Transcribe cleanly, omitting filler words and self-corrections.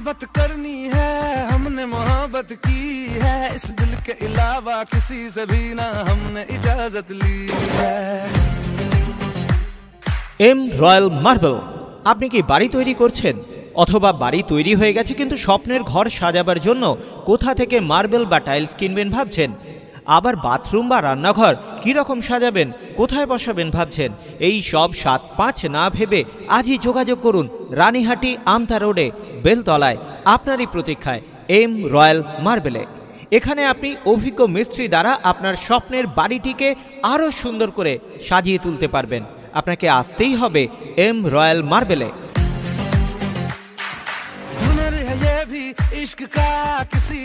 मोहब्बत करनी है हमने मोहब्बत की है इस दिल के अलावा किसी से भी ना हमने इजाजत ली है। M Royal Marble. আপনি কি বাড়ি তৈরি করছেন অথবা বাড়ি তৈরি হয়ে গেছে কিন্তু স্বপ্নের ঘর সাজাবার জন্য কোথা থেকে মার্বেল বা টাইলস কিনবেন ভাবছেন? আবার বাথরুম বা রান্নাঘর কি রকম সাজাবেন, কোথায় বসাবেন ভাবছেন? এই সব ৭-৫ না ভেবে আজই যোগাযোগ করুন রানীহাটি আমতা রোডে বেলতলায় আপনারই প্রতীক্ষায় এম রয়্যাল মার্বেলে। এখানে আপনি অভিজ্ঞ মিস্ত্রি দ্বারা আপনার স্বপ্নের বাড়িটিকে আরো সুন্দর করে সাজিয়ে তুলতে পারবেন। আপনাকে আসতেই হবে এম রয়্যাল মার্বেলে। हुनर है ये भी इश्क का किसी